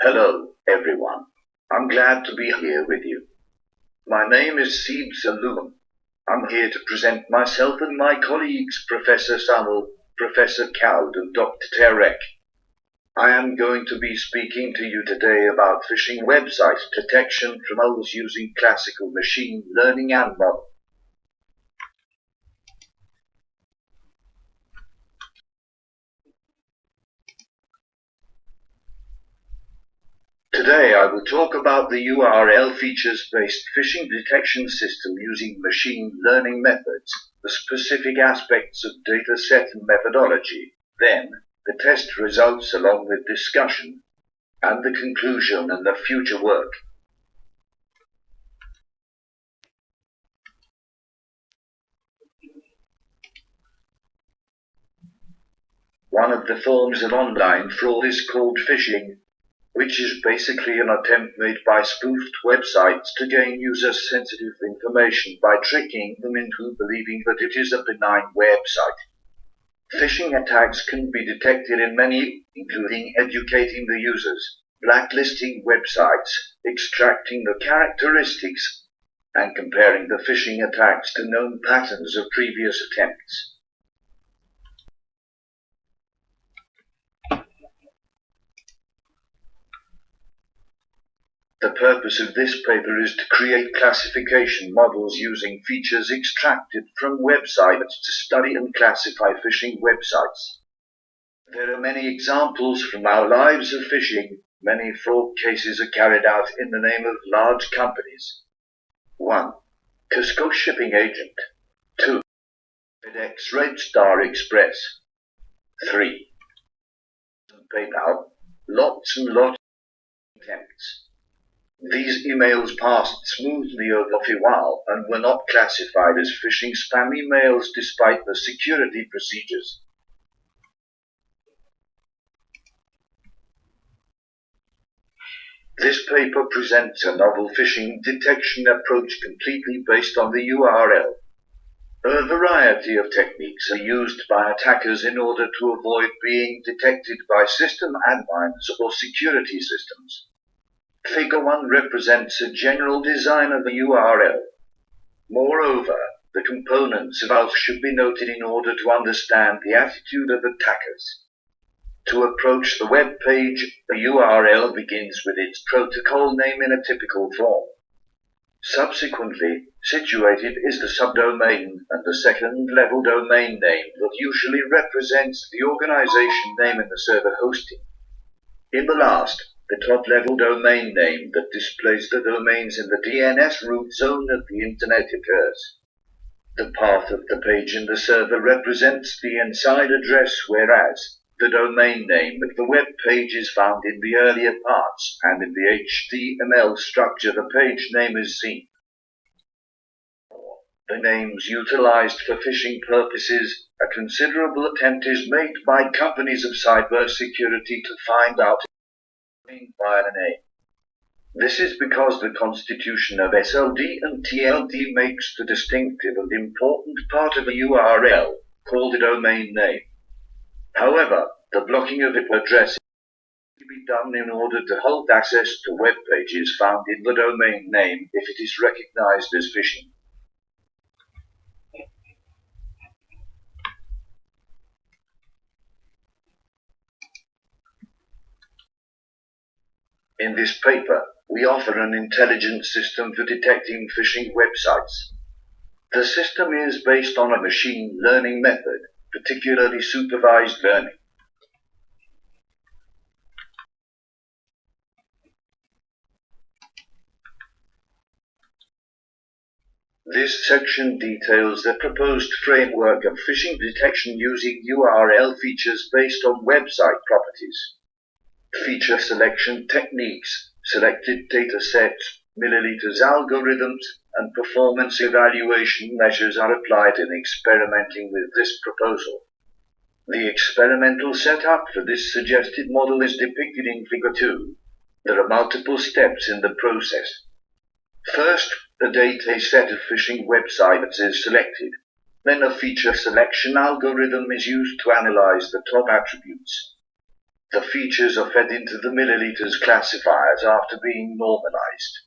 Hello, everyone. I'm glad to be here with you. My name is Salloum. I'm here to present myself and my colleagues, Professor Sunil, Professor Khaled, and Dr. Tarek. I am going to be speaking to you today about phishing website detection from trolls using classical machine learning and model. Today I will talk about the URL features-based phishing detection system using machine learning methods, the specific aspects of data set and methodology, then the test results along with discussion, and the conclusion and the future work. One of the forms of online fraud is called phishing, which is basically an attempt made by spoofed websites to gain users' sensitive information by tricking them into believing that it is a benign website. Phishing attacks can be detected in many, including educating the users, blacklisting websites, extracting the characteristics, and comparing the phishing attacks to known patterns of previous attempts. The purpose of this paper is to create classification models using features extracted from websites to study and classify phishing websites. There are many examples from our lives of phishing. Many fraud cases are carried out in the name of large companies. 1. Costco shipping agent. 2. FedEx Red Star Express. 3. PayPal. Lots and lots of attempts. These emails passed smoothly over a while and were not classified as phishing spam emails despite the security procedures. This paper presents a novel phishing detection approach completely based on the URL. A variety of techniques are used by attackers in order to avoid being detected by system admins or security systems. Figure 1 represents a general design of the URL. Moreover, the components of both should be noted in order to understand the attitude of attackers. To approach the web page, the URL begins with its protocol name in a typical form. Subsequently, situated is the subdomain and the second-level domain name that usually represents the organization name in the server hosting. In the last, the top-level domain name that displays the domains in the DNS root zone that the Internet occurs. The path of the page in the server represents the inside address, whereas the domain name of the web page is found in the earlier parts, and in the HTML structure the page name is seen. The names utilized for phishing purposes, a considerable attempt is made by companies of cybersecurity to find out by the name. This is because the constitution of SLD and TLD makes the distinctive and important part of a URL, called a domain name. However, the blocking of its address can be done in order to hold access to web pages found in the domain name if it is recognized as phishing. In this paper, we offer an intelligent system for detecting phishing websites. The system is based on a machine learning method, particularly supervised learning. This section details the proposed framework of phishing detection using URL features based on website properties. Feature selection techniques, selected data sets, milliliters algorithms, and performance evaluation measures are applied in experimenting with this proposal. The experimental setup for this suggested model is depicted in Figure 2. There are multiple steps in the process. First, a data set of phishing websites is selected. Then a feature selection algorithm is used to analyze the top attributes. The features are fed into the milliliters classifiers after being normalized.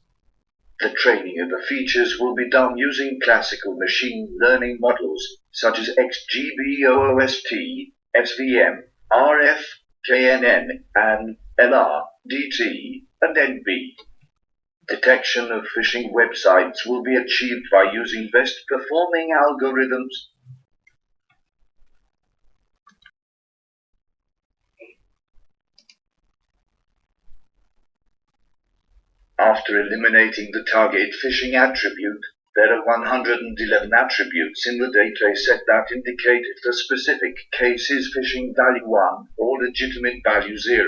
The training of the features will be done using classical machine learning models such as XGBOOST, SVM, RF, KNN, and LR, DT, and NB. Detection of phishing websites will be achieved by using best performing algorithms. After eliminating the target phishing attribute, there are 111 attributes in the data set that indicate if the specific case is phishing value 1 or legitimate value 0.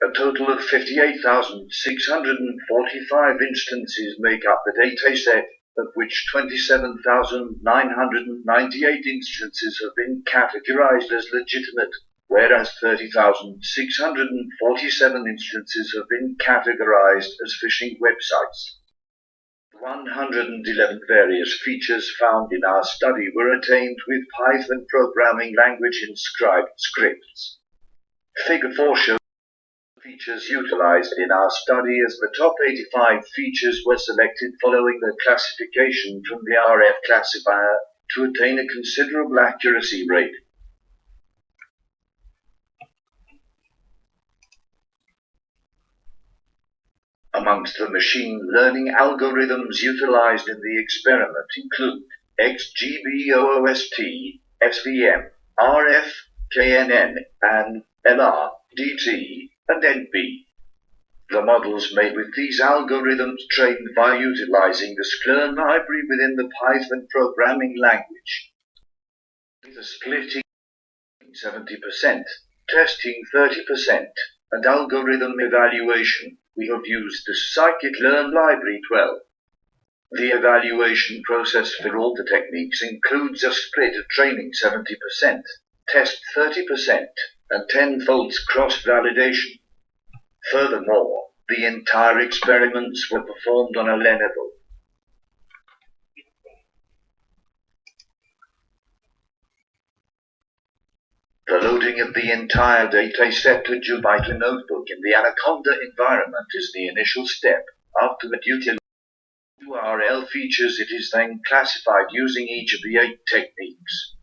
A total of 58,645 instances make up the data set, of which 27,998 instances have been categorized as legitimate, whereas 30,647 instances have been categorized as phishing websites. 111 various features found in our study were attained with Python programming language inscribed scripts. Figure 4 shows features utilized in our study as the top 85 features were selected following the classification from the RF classifier to attain a considerable accuracy rate. Amongst the machine learning algorithms utilized in the experiment include XGBOOST, SVM, RF, KNN, and LR, DT, and NB. The models made with these algorithms trained by utilizing the Salloum library within the Python programming language. With a splitting 70%, testing 30%, and algorithm evaluation, we have used the scikit-learn library 12. The evaluation process for all the techniques includes a split of training 70%, test 30%, and 10-fold cross-validation. Furthermore, the entire experiments were performed on a Lenovo. The loading of the entire data set to Jupyter Notebook in the Anaconda environment is the initial step. After the URL features, it is then classified using each of the 8 techniques.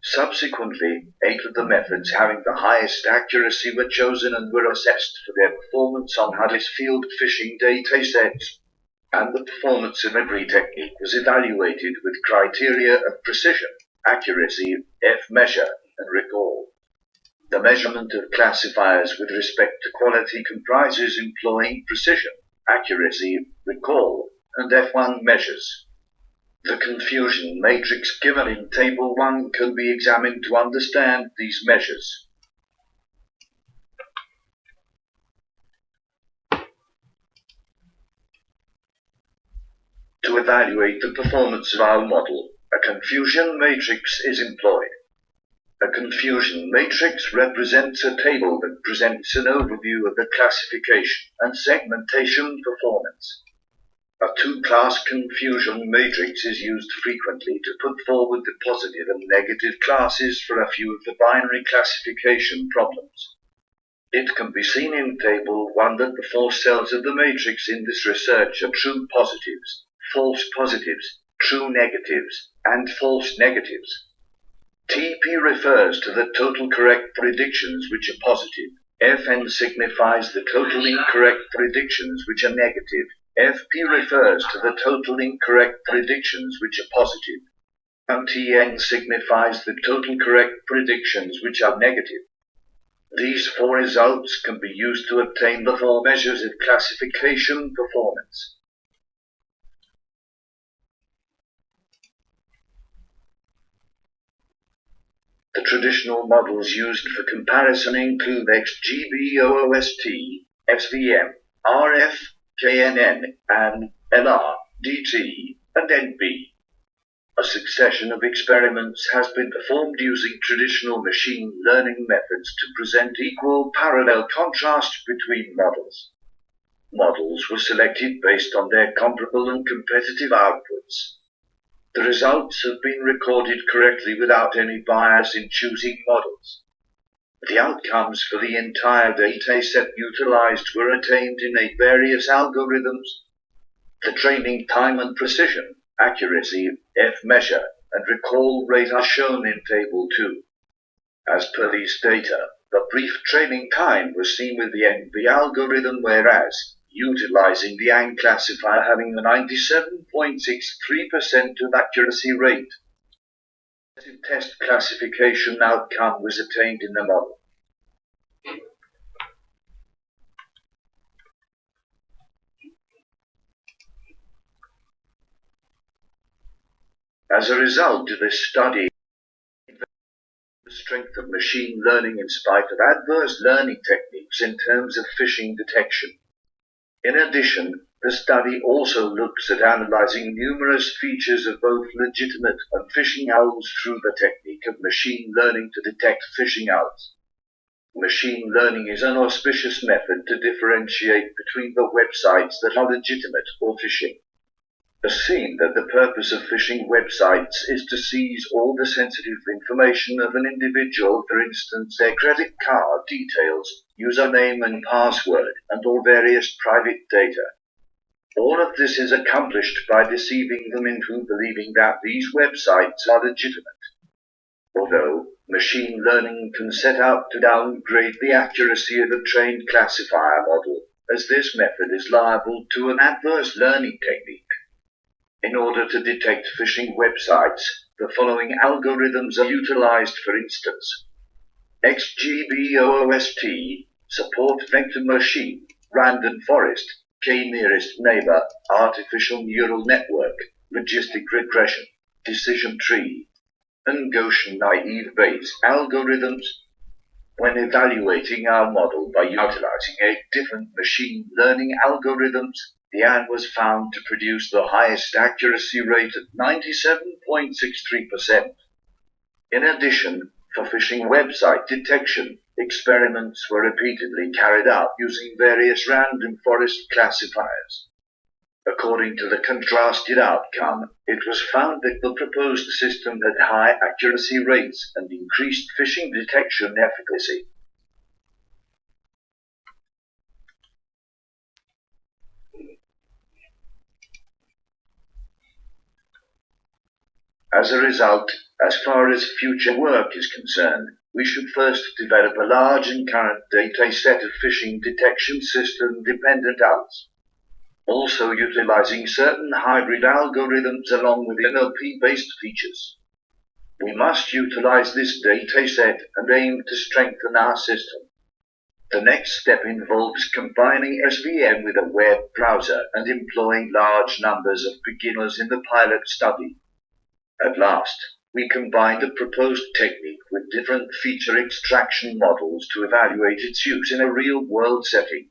Subsequently, 8 of the methods having the highest accuracy were chosen and were assessed for their performance on Huddersfield phishing datasets, and the performance of every technique was evaluated with criteria of precision, accuracy, F-measure, and recall. The measurement of classifiers with respect to quality comprises employing precision, accuracy, recall, and F1 measures. The confusion matrix given in Table 1 can be examined to understand these measures. To evaluate the performance of our model, a confusion matrix is employed. A confusion matrix represents a table that presents an overview of the classification and segmentation performance. A two-class confusion matrix is used frequently to put forward the positive and negative classes for a few of the binary classification problems. It can be seen in Table 1 that the 4 cells of the matrix in this research are true positives, true negatives, and false negatives. TP refers to the total correct predictions which are positive. FN signifies the total incorrect predictions which are negative. FP refers to the total incorrect predictions which are positive. And TN signifies the total correct predictions which are negative. These 4 results can be used to obtain the 4 measures of classification performance. The traditional models used for comparison include XGBOOST, SVM, RF, KNN, and LR, DT, and NB. A succession of experiments has been performed using traditional machine learning methods to present equal parallel contrast between models. Models were selected based on their comparable and competitive outputs. The results have been recorded correctly without any bias in choosing models. The outcomes for the entire dataset utilized were attained in various algorithms. The training time and precision, accuracy, F-measure, and recall rate are shown in Table 2. As per these data, the brief training time was seen with the NV algorithm, whereas utilizing the ANG classifier having a 97.63% of accuracy rate. The test classification outcome was attained in the model. As a result of this study, the strength of machine learning in spite of adverse learning techniques in terms of phishing detection. In addition, the study also looks at analyzing numerous features of both legitimate and phishing owls through the technique of machine learning to detect phishing owls. Machine learning is an auspicious method to differentiate between the websites that are legitimate or phishing. As seen that the purpose of phishing websites is to seize all the sensitive information of an individual, for instance their credit card details, username and password, and all various private data. All of this is accomplished by deceiving them into believing that these websites are legitimate. Although machine learning can set out to downgrade the accuracy of a trained classifier model, as this method is liable to an adverse learning technique. In order to detect phishing websites, the following algorithms are utilized, for instance. XGBOOST, support vector machine, random forest, k-nearest neighbor, artificial neural network, logistic regression, decision tree, and Gaussian naive Bayes algorithms. When evaluating our model by utilizing 8 different machine learning algorithms, the AN was found to produce the highest accuracy rate at 97.63%. In addition, for phishing website detection, experiments were repeatedly carried out using various random forest classifiers. According to the contrasted outcome, it was found that the proposed system had high accuracy rates and increased phishing detection efficacy. As a result, as far as future work is concerned, we should first develop a large and current data set of phishing detection system-dependent owls. Also utilizing certain hybrid algorithms along with NLP-based features. We must utilize this data set and aim to strengthen our system. The next step involves combining SVM with a web browser and employing large numbers of beginners in the pilot study. At last, we combined the proposed technique with different feature extraction models to evaluate its use in a real-world setting.